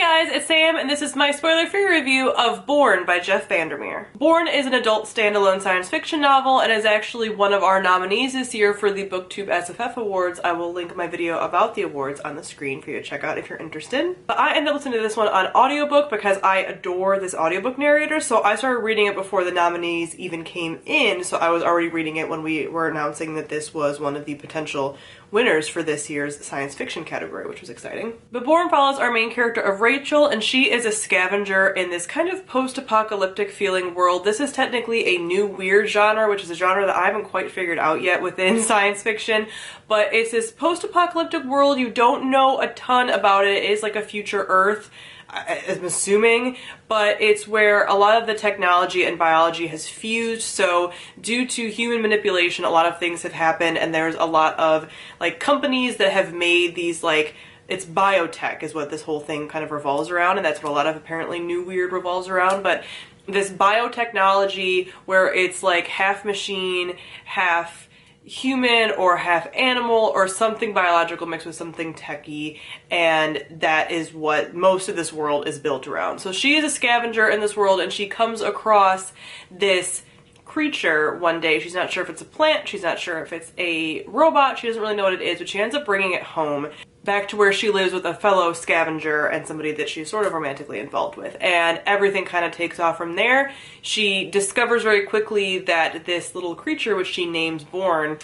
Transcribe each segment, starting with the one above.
Hey guys, it's Sam, and this is my spoiler-free review of Borne by Jeff VanderMeer. Borne is an adult standalone science fiction novel and is actually one of our nominees this year for the Booktube SFF Awards. I will link my video about the awards on the screen for you to check out if you're interested. But I ended up listening to this one on audiobook because I adore this audiobook narrator, so I started reading it before the nominees even came in, so I was already reading it when we were announcing that this was one of the potential winners for this year's science fiction category, which was exciting. But Borne follows our main character of Rachel, and she is a scavenger in this kind of post-apocalyptic feeling world. This is technically a new weird genre, which is a genre that I haven't quite figured out yet within science fiction, but it's this post-apocalyptic world. You don't know a ton about it. It is like a future Earth, I'm assuming, but it's where a lot of the technology and biology has fused, so due to human manipulation, a lot of things have happened, and there's a lot of like companies that have made these like, it's biotech is what this whole thing kind of revolves around, and that's what a lot of apparently new weird revolves around, but this biotechnology where it's like half machine, half human or half animal or something biological mixed with something techy, and that is what most of this world is built around. So she is a scavenger in this world, and she comes across this creature one day. She's not sure if it's a plant, she's not sure if it's a robot, she doesn't really know what it is, but she ends up bringing it home back to where she lives with a fellow scavenger and somebody that she's sort of romantically involved with, and everything kind of takes off from there. She discovers very quickly that this little creature, which she names Borne,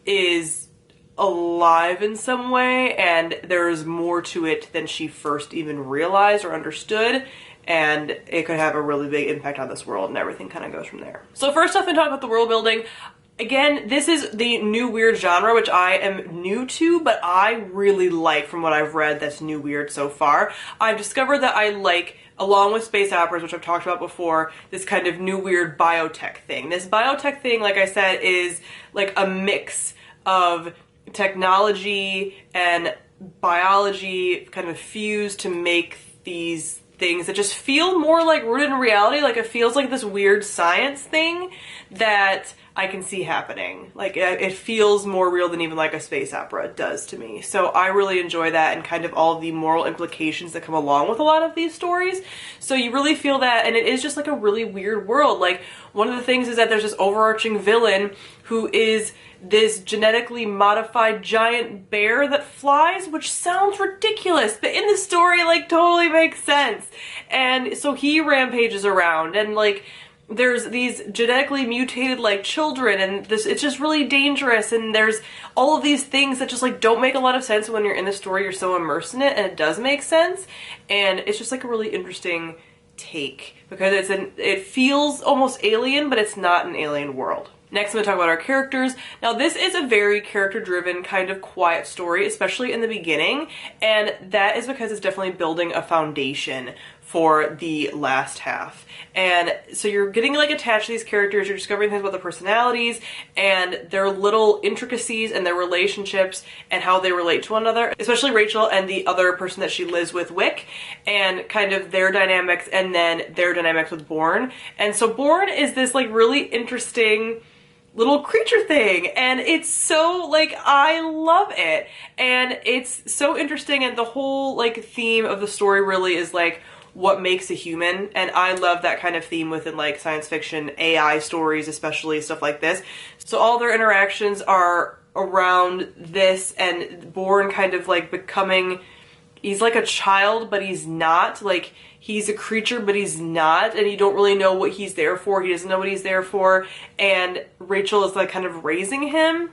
is alive in some way, and there's more to it than she first even realized or understood, and it could have a really big impact on this world, and everything kind of goes from there. So first off, I'm talking about the world building. Again, this is the new weird genre, which I am new to, but I really like from what I've read that's new weird so far. I've discovered that I like, along with space operas, which I've talked about before, this kind of new weird biotech thing. This biotech thing, like I said, is like a mix of technology and biology kind of fused to make these things that just feel more like rooted in reality. Like it feels like this weird science thing that I can see happening. Like it feels more real than even like a space opera does to me. So I really enjoy that, and kind of all the moral implications that come along with a lot of these stories. So you really feel that, and it is just like a really weird world. Like one of the things is that there's this overarching villain who is this genetically modified giant bear that flies, which sounds ridiculous, but in the story like totally makes sense. And so he rampages around, and like there's these genetically mutated like children, and this, it's just really dangerous, and there's all of these things that just like don't make a lot of sense when you're in the story. You're so immersed in it, and it does make sense, and it's just like a really interesting take because it feels almost alien, but it's not an alien world. Next, I'm going to talk about our characters. Now, this is a very character-driven, kind of quiet story, especially in the beginning, and that is because it's definitely building a foundation for the last half. And so you're getting like attached to these characters, you're discovering things about their personalities and their little intricacies and their relationships and how they relate to one another, especially Rachel and the other person that she lives with, Wick, and kind of their dynamics, and then their dynamics with Borne. And so Borne is this like really interesting little creature thing, and it's so like, I love it, and it's so interesting, and the whole like theme of the story really is like what makes a human, and I love that kind of theme within like science fiction, AI stories especially, stuff like this. So all their interactions are around this, and Borne kind of like becoming, he's like a child but he's not, like he's a creature but he's not, and you don't really know what he's there for. He doesn't know what he's there for, and Rachel is like kind of raising him.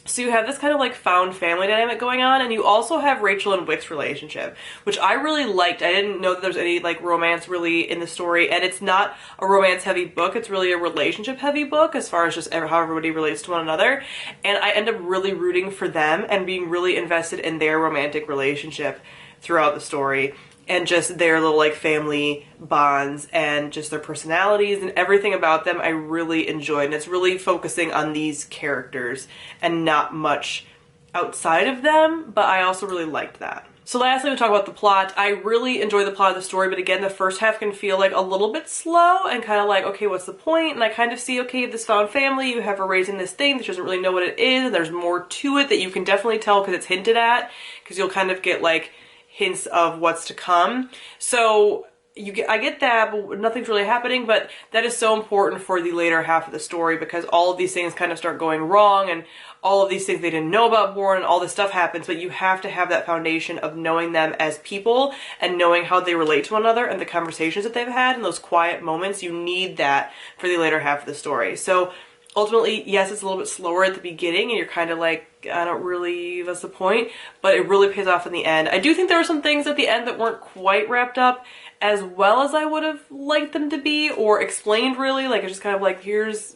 So you have this kind of like found family dynamic going on, and you also have Rachel and Wick's relationship, which I really liked. I didn't know that there's any like romance really in the story, and it's not a romance heavy book, it's really a relationship heavy book as far as just how everybody relates to one another, and I end up really rooting for them and being really invested in their romantic relationship throughout the story, and just their little like family bonds and just their personalities and everything about them I really enjoyed. And it's really focusing on these characters and not much outside of them, but I also really liked that. So lastly, we talk about the plot. I really enjoy the plot of the story, but again, the first half can feel like a little bit slow and kind of like, okay, what's the point? And I kind of see, okay, this found family, you have her raising this thing that she doesn't really know what it is, and there's more to it that you can definitely tell because it's hinted at, because you'll kind of get like hints of what's to come. So I get that, but nothing's really happening, but that is so important for the later half of the story because all of these things kind of start going wrong and all of these things they didn't know about Borne and all this stuff happens, but you have to have that foundation of knowing them as people and knowing how they relate to one another and the conversations that they've had and those quiet moments. You need that for the later half of the story. So ultimately, yes, it's a little bit slower at the beginning and you're kind of like, I don't really, what's the point? But it really pays off in the end. I do think there were some things at the end that weren't quite wrapped up as well as I would have liked them to be or explained really. Like it's just kind of like, here's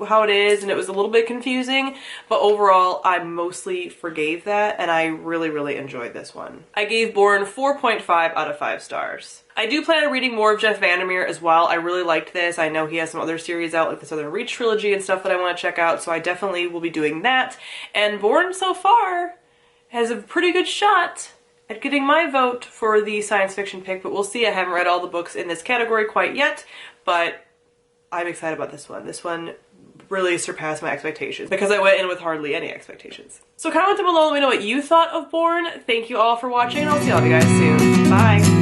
how it is, and it was a little bit confusing, but overall I mostly forgave that and I really, really enjoyed this one. I gave Borne 4.5 out of 5 stars. I do plan on reading more of Jeff VanderMeer as well. I really liked this. I know he has some other series out like the Southern Reach trilogy and stuff that I want to check out, so I definitely will be doing that. And Borne so far has a pretty good shot at getting my vote for the science fiction pick, but we'll see. I haven't read all the books in this category quite yet, but I'm excited about this one. This one really surpassed my expectations because I went in with hardly any expectations. So comment down below, let me know what you thought of Borne. Thank you all for watching, and I'll see all of you guys soon. Bye!